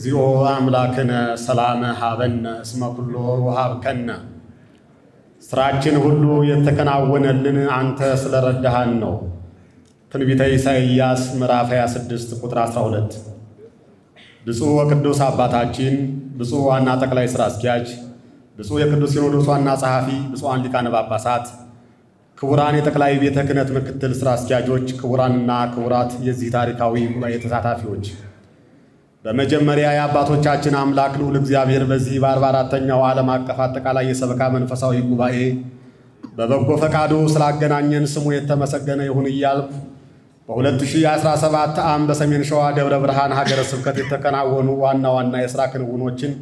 እግዚኦ አምላክነ ሰላም ሀበነ እስመ ኩሎ ወሀብከነ ስራችን ሁሉ የተከናወነልን አንተ ስለረዳሃን ነው። ትንቢተ ኢሳይያስ ምዕራፍ 26 ቁጥር 12። ብፁዕ ወቅዱስ አባታችን፣ ብፁዕ ዋና ጠቅላይ ሥራ አስኪያጅ፣ ብፁዕ የቅዱስ ሲኖዶስ ዋና ጸሐፊ፣ ብፁዓን ሊቃነ ጳጳሳት፣ ክቡራን የጠቅላይ ቤተ ክህነት ምክትል ሥራ አስኪያጆች፣ ክቡራንና ክቡራት የዚህ ታሪካዊ ጉባኤ ተሳታፊዎች፣ በመጀመሪያ የአባቶቻችን አምላክ ልዑል እግዚአብሔር በዚህ በ44ኛው ዓለም አቀፍ አጠቃላይ የሰበካ መንፈሳዊ ጉባኤ በበጎ ፈቃዱ ስላገናኘን ስሙ የተመሰገነ ይሁን እያልኩ በ2017 ዓ.ም በሰሜን ሸዋ ደብረ ብርሃን ሀገረ ስብከት የተከናወኑ ዋና ዋና የሥራ ክንውኖችን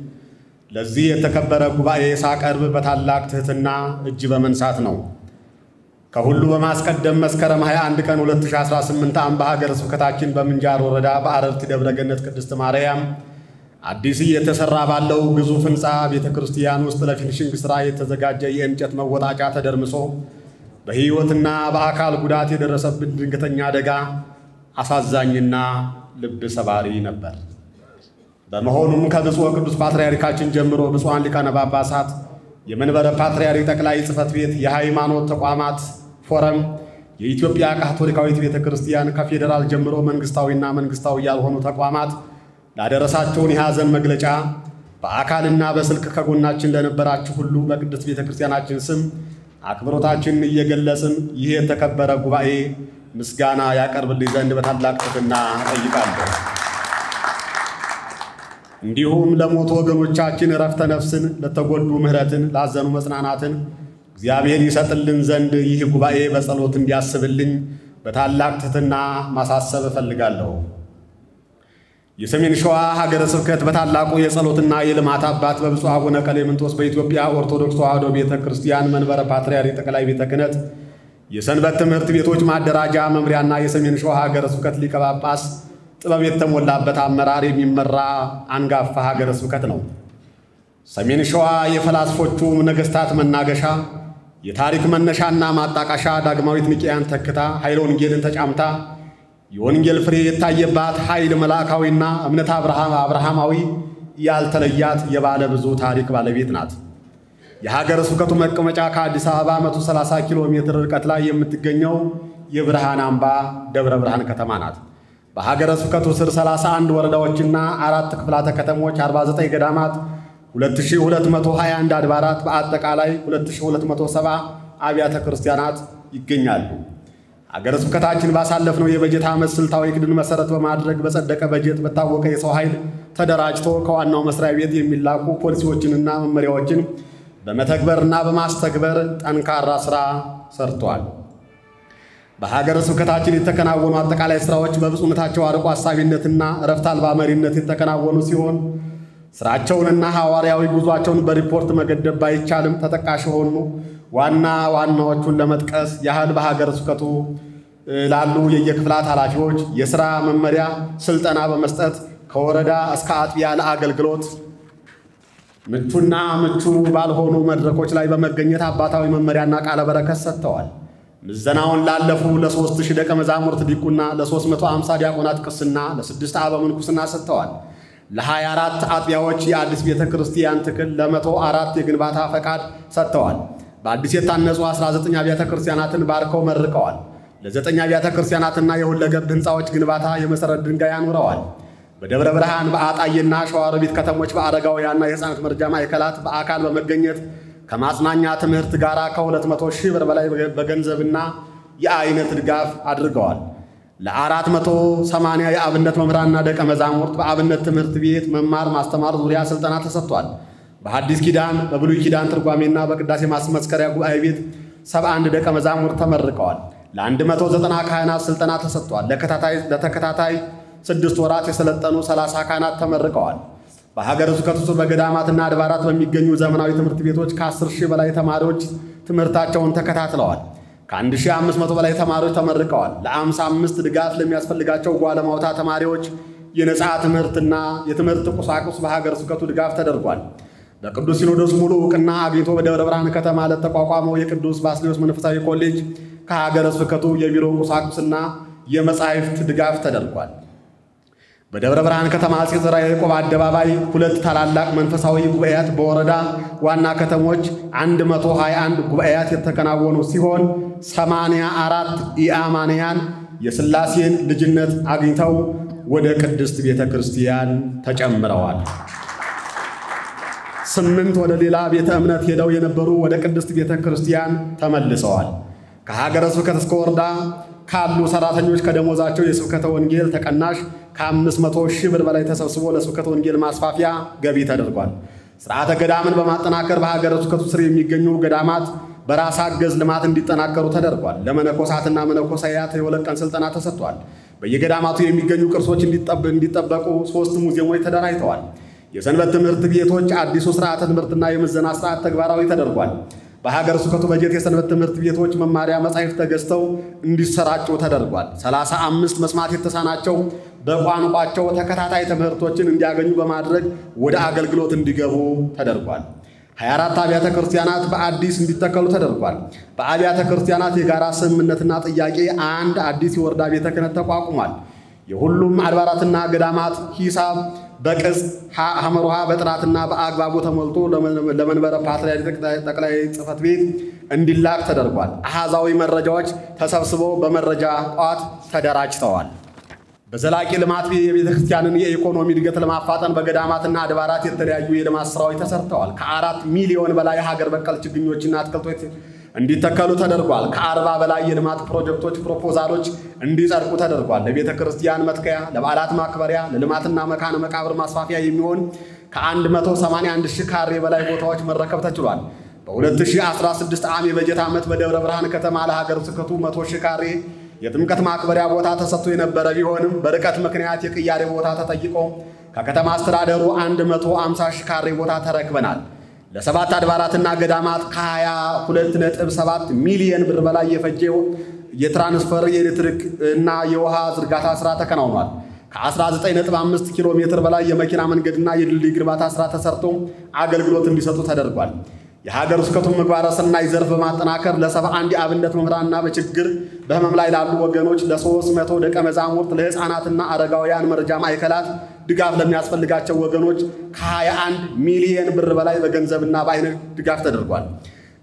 ለዚህ የተከበረ ጉባኤ ሳቀርብ በታላቅ ትሕትና እጅ በመንሳት ነው። ከሁሉ በማስቀደም መስከረም 21 ቀን 2018 ዓ.ም በሀገረ ስብከታችን በምንጃር ወረዳ በአረብቲ ደብረ ገነት ቅድስት ማርያም አዲስ እየተሰራ ባለው ግዙፍ ሕንፃ ቤተ ክርስቲያን ውስጥ ለፊኒሽንግ ሥራ የተዘጋጀ የእንጨት መወጣጫ ተደርምሶ በሕይወትና በአካል ጉዳት የደረሰብን ድንገተኛ አደጋ አሳዛኝና ልብ ሰባሪ ነበር። በመሆኑም ከብፁዕ ወቅዱስ ፓትርያርካችን ጀምሮ ብፁዓን ሊቃነ ጳጳሳት፣ የመንበረ ፓትርያርክ ጠቅላይ ጽሕፈት ቤት፣ የሃይማኖት ተቋማት ፎረም፣ የኢትዮጵያ ካቶሊካዊት ቤተ ክርስቲያን ከፌዴራል ጀምሮ መንግስታዊና መንግስታዊ ያልሆኑ ተቋማት ላደረሳቸውን የሐዘን መግለጫ በአካልና በስልክ ከጎናችን ለነበራችሁ ሁሉ በቅድስት ቤተ ክርስቲያናችን ስም አክብሮታችንን እየገለጽን ይህ የተከበረ ጉባኤ ምስጋና ያቀርብልኝ ዘንድ በታላቅ ትሕትና እጠይቃለሁ። እንዲሁም ለሞቱ ወገኖቻችን ዕረፍተ ነፍስን፣ ለተጎዱ ምሕረትን፣ ላዘኑ መጽናናትን እግዚአብሔር ይሰጥልን ዘንድ ይህ ጉባኤ በጸሎት እንዲያስብልኝ በታላቅ ትሕትና ማሳሰብ እፈልጋለሁ። የሰሜን ሸዋ ሀገረ ስብከት በታላቁ የጸሎትና የልማት አባት በብፁዕ አቡነ ቀሌምንጦስ በኢትዮጵያ ኦርቶዶክስ ተዋሕዶ ቤተ ክርስቲያን መንበረ ፓትርያርክ ጠቅላይ ቤተ ክህነት የሰንበት ትምህርት ቤቶች ማደራጃ መምሪያና የሰሜን ሸዋ ሀገረ ስብከት ሊቀ ጳጳስ ጥበብ የተሞላበት አመራር የሚመራ አንጋፋ ሀገረ ስብከት ነው። ሰሜን ሸዋ የፈላስፎቹ ነገሥታት መናገሻ፣ የታሪክ መነሻና ማጣቃሻ፣ ዳግማዊት ንቅያን ተክታ ኃይለ ወንጌልን ተጫምታ የወንጌል ፍሬ የታየባት ኃይል መልአካዊና እምነት አብርሃማዊ ያልተለያት የባለ ብዙ ታሪክ ባለቤት ናት። የሀገረ ስብከቱ መቀመጫ ከአዲስ አበባ 130 ኪሎ ሜትር ርቀት ላይ የምትገኘው የብርሃን አምባ ደብረ ብርሃን ከተማ ናት። በሀገረ ስብከቱ ስር 31 ወረዳዎችና 4 ክፍላተ ከተሞች፣ 49 ገዳማት፣ 2221 አድባራት፣ በአጠቃላይ 2270 አብያተ ክርስቲያናት ይገኛሉ። ሀገረ ስብከታችን ባሳለፍነው የበጀት ዓመት ስልታዊ ዕቅድን መሠረት በማድረግ በጸደቀ በጀት በታወቀ የሰው ኃይል ተደራጅቶ ከዋናው መስሪያ ቤት የሚላኩ ፖሊሲዎችንና መመሪያዎችን በመተግበርና በማስተግበር ጠንካራ ሥራ ሰርቷል። በሀገረ ስብከታችን የተከናወኑ አጠቃላይ ሥራዎች በብፁዕነታቸው አርቆ አሳቢነትና ዕረፍት አልባ መሪነት የተከናወኑ ሲሆን ሥራቸውንና ሐዋርያዊ ጉዟቸውን በሪፖርት መገደብ ባይቻልም ተጠቃሽ የሆኑ ዋና ዋናዎቹን ለመጥቀስ ያህል በሀገረ ስብከቱ ላሉ የየክፍላት ኃላፊዎች የሥራ መመሪያ ስልጠና በመስጠት ከወረዳ እስከ አጥቢያ ለአገልግሎት ምቹ ባልሆኑ መድረኮች ላይ በመገኘት አባታዊ መመሪያና ቃለ በረከት ሰጥተዋል። ምዘናውን ላለፉ ለ3000 ደቀ መዛሙርት ዲቁና፣ ለ350 ዲያቆናት ቅስና፣ ለ6 አበ ምንኩስና ሰጥተዋል። ለ24 አጥቢያዎች የአዲስ ቤተ ክርስቲያን ትክል፣ ለ104 የግንባታ ፈቃድ ሰጥተዋል። በአዲስ የታነጹ 19 አብያተ ክርስቲያናትን ባርከው መርቀዋል። ለ9 አብያተ ክርስቲያናትና የሁለገብ ሕንፃዎች ግንባታ የመሠረት ድንጋይ አኑረዋል። በደብረ ብርሃን፣ በአጣዬና ሸዋሮቢት ከተሞች በአረጋውያንና የሕፃናት መርጃ ማዕከላት በአካል በመገኘት ከማጽናኛ ትምህርት ጋር ከ200,000 ብር በላይ በገንዘብና የአይነት ድጋፍ አድርገዋል። ለ480 የአብነት መምህራንና ደቀ መዛሙርት በአብነት ትምህርት ቤት መማር ማስተማር ዙሪያ ሥልጠና ተሰጥቷል። በሐዲስ ኪዳን፣ በብሉይ ኪዳን ትርጓሜና በቅዳሴ ማስመስከሪያ ጉባኤ ቤት 71 ደቀ መዛሙርት ተመርቀዋል። ለ190 ካህናት ሥልጠና ተሰጥቷል። ለተከታታይ 6 ወራት የሰለጠኑ 30 ካህናት ተመርቀዋል። በሀገረ ስብከቱ ስር በገዳማትና አድባራት በሚገኙ ዘመናዊ ትምህርት ቤቶች ከ10,000 በላይ ተማሪዎች ትምህርታቸውን ተከታትለዋል። ከ1500 በላይ ተማሪዎች ተመርቀዋል። ለ55 ድጋፍ ለሚያስፈልጋቸው ጓለማውታ ተማሪዎች የነፃ ትምህርትና የትምህርት ቁሳቁስ በሀገረ ስብከቱ ድጋፍ ተደርጓል። በቅዱስ ሲኖዶስ ሙሉ ዕውቅና አግኝቶ በደብረ ብርሃን ከተማ ለተቋቋመው የቅዱስ ባስልዮስ መንፈሳዊ ኮሌጅ ከሀገረ ስብከቱ የቢሮ ቁሳቁስና የመጻሕፍት ድጋፍ ተደርጓል። በደብረ ብርሃን ከተማ አፄ ዘርዓ ያዕቆብ አደባባይ 2 ታላላቅ መንፈሳዊ ጉባኤያት በወረዳ ዋና ከተሞች 121 ጉባኤያት የተከናወኑ ሲሆን 84 ኢአማንያን የሥላሴን ልጅነት አግኝተው ወደ ቅድስት ቤተ ክርስቲያን ተጨምረዋል። 8 ወደ ሌላ ቤተ እምነት ሄደው የነበሩ ወደ ቅድስት ቤተ ክርስቲያን ተመልሰዋል። ከሀገረ ስብከት እስከ ወረዳ ካሉ ሰራተኞች ከደሞዛቸው የስብከተ ወንጌል ተቀናሽ ከ500 ሺህ ብር በላይ ተሰብስቦ ለስብከተ ወንጌል ማስፋፊያ ገቢ ተደርጓል። ሥርዓተ ገዳምን በማጠናከር በሀገረ ስብከቱ ስር የሚገኙ ገዳማት በራስ አገዝ ልማት እንዲጠናከሩ ተደርጓል። ለመነኮሳትና መነኮሳያት የ2 ቀን ስልጠና ተሰጥቷል። በየገዳማቱ የሚገኙ ቅርሶች እንዲጠበቁ 3 ሙዚየሞች ተደራጅተዋል። የሰንበት ትምህርት ቤቶች አዲሱ ሥርዓተ ትምህርትና የምዘና ሥርዓት ተግባራዊ ተደርጓል። በሀገረ ስብከቱ በጀት የሰንበት ትምህርት ቤቶች መማሪያ መጻሕፍት ተገዝተው እንዲሰራጩ ተደርጓል። 35 መስማት የተሳናቸው በቋንቋቸው ተከታታይ ትምህርቶችን እንዲያገኙ በማድረግ ወደ አገልግሎት እንዲገቡ ተደርጓል። 24 አብያተ ክርስቲያናት በአዲስ እንዲተከሉ ተደርጓል። በአብያተ ክርስቲያናት የጋራ ስምምነትና ጥያቄ አንድ አዲስ የወረዳ ቤተ ክህነት ተቋቁሟል። የሁሉም አድባራትና ገዳማት ሂሳብ በቅጽ ሐመሩሃ በጥራትና በአግባቡ ተሞልቶ ለመንበረ ፓትርያርክ ጠቅላይ ጽሕፈት ቤት እንዲላክ ተደርጓል። አሃዛዊ መረጃዎች ተሰብስበው በመረጃ ቋት ተደራጅተዋል። በዘላቂ ልማት የቤተ ክርስቲያንን የኢኮኖሚ እድገት ለማፋጠን በገዳማትና አድባራት የተለያዩ የልማት ስራዎች ተሰርተዋል። ከ4 ሚሊዮን በላይ ሀገር በቀል ችግኞችና አትክልቶች እንዲተከሉ ተደርጓል። ከ40 በላይ የልማት ፕሮጀክቶች ፕሮፖዛሎች እንዲጸድቁ ተደርጓል። ለቤተ ክርስቲያን መትከያ፣ ለበዓላት ማክበሪያ፣ ለልማትና መካነ መቃብር ማስፋፊያ የሚሆን ከ181 ሺህ ካሬ በላይ ቦታዎች መረከብ ተችሏል። በ2016 ዓ.ም የበጀት ዓመት በደብረ ብርሃን ከተማ ለሀገረ ስብከቱ 100 ሺህ ካሬ የጥምቀት ማክበሪያ ቦታ ተሰጥቶ የነበረ ቢሆንም በርቀት ምክንያት የቅያሬ ቦታ ተጠይቆ ከከተማ አስተዳደሩ 150 ሺህ ካሬ ቦታ ተረክበናል። ለ7 አድባራትና ገዳማት ከ22.7 ሚሊዮን ብር በላይ የፈጀው የትራንስፈር የኤሌክትሪክ እና የውሃ ዝርጋታ ስራ ተከናውኗል። ከ19.5 ኪሎ ሜትር በላይ የመኪና መንገድና የድልድይ ግንባታ ስራ ተሰርቶ አገልግሎት እንዲሰጡ ተደርጓል። የሀገረ ስብከቱን ምግባረ ሰናይ ዘርፍ በማጠናከር ለ71 የአብነት መምህራንና በችግር በህመም ላይ ላሉ ወገኖች ለ300 ደቀ መዛሙርት ለሕፃናትና አረጋውያን መረጃ ማዕከላት ድጋፍ ለሚያስፈልጋቸው ወገኖች ከ21 ሚሊዮን ብር በላይ በገንዘብና በአይነት ድጋፍ ተደርጓል።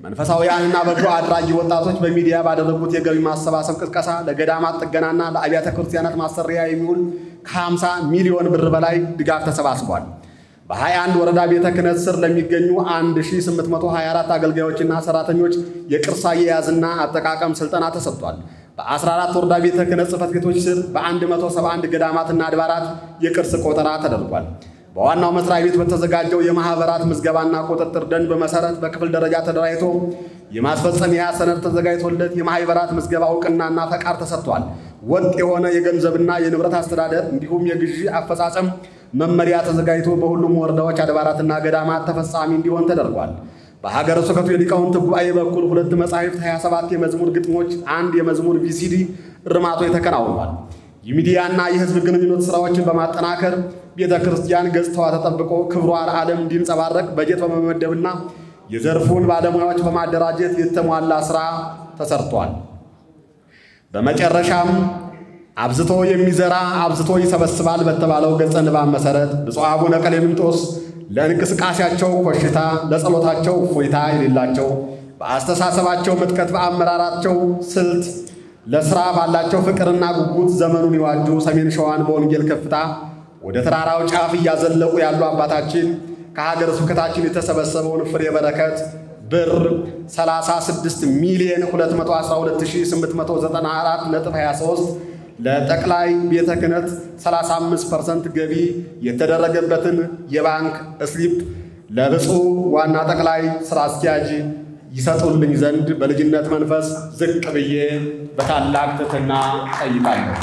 መንፈሳውያንና በጎ አድራጊ ወጣቶች በሚዲያ ባደረጉት የገቢ ማሰባሰብ ቅስቀሳ ለገዳማት ጥገናና ለአብያተ ክርስቲያናት ማሰሪያ የሚውል ከ50 ሚሊዮን ብር በላይ ድጋፍ ተሰባስቧል። በ21 ወረዳ ቤተ ክህነት ስር ለሚገኙ 1824 አገልጋዮችና ሰራተኞች የቅርስ አያያዝና አጠቃቀም ስልጠና ተሰጥቷል። በ14 ወረዳ ቤተ ክህነት ጽሕፈት ቤቶች ስር በ171 ገዳማትና አድባራት የቅርስ ቆጠራ ተደርጓል። በዋናው መስሪያ ቤት በተዘጋጀው የማህበራት ምዝገባና ቁጥጥር ደንብ መሰረት በክፍል ደረጃ ተደራጅቶ የማስፈጸሚያ ሰነድ ተዘጋጅቶለት የማህበራት ምዝገባ እውቅናና ፈቃድ ተሰጥቷል። ወጥ የሆነ የገንዘብና የንብረት አስተዳደር እንዲሁም የግዢ አፈጻጸም መመሪያ ተዘጋጅቶ በሁሉም ወረዳዎች አድባራትና ገዳማት ተፈጻሚ እንዲሆን ተደርጓል። በሀገረ ስብከቱ የሊቃውንት ጉባኤ በኩል 2 መጻሕፍት፣ 27 የመዝሙር ግጥሞች፣ 1 የመዝሙር ቪሲዲ እርማቶች ተከናውኗል። የሚዲያና የህዝብ ግንኙነት ስራዎችን በማጠናከር ቤተ ክርስቲያን ገጽታዋ ተጠብቆ ክብሯ ለዓለም እንዲንጸባረቅ በጀት በመመደብና የዘርፉን ባለሙያዎች በማደራጀት የተሟላ ስራ ተሰርቷል። በመጨረሻም አብዝቶ የሚዘራ አብዝቶ ይሰበስባል በተባለው ገጸ ንባብ መሰረት ብፁዕ አቡነ ቀሌምንጦስ ለእንቅስቃሴያቸው ኮሽታ፣ ለጸሎታቸው እፎይታ የሌላቸው፣ በአስተሳሰባቸው ምጥቀት፣ በአመራራቸው ስልት፣ ለሥራ ባላቸው ፍቅርና ጉጉት ዘመኑን ይዋጁ ሰሜን ሸዋን በወንጌል ከፍታ ወደ ተራራው ጫፍ እያዘለቁ ያሉ አባታችን ከሀገረ ስብከታችን የተሰበሰበውን ፍሬ በረከት ብር 36,212,894.23 ለጠቅላይ ቤተ ክህነት 35% ገቢ የተደረገበትን የባንክ ስሊፕ ለብፁዕ ዋና ጠቅላይ ሥራ አስኪያጅ ይሰጡልኝ ዘንድ በልጅነት መንፈስ ዝቅ ብዬ በታላቅ ትሕትና ጠይቃለሁ።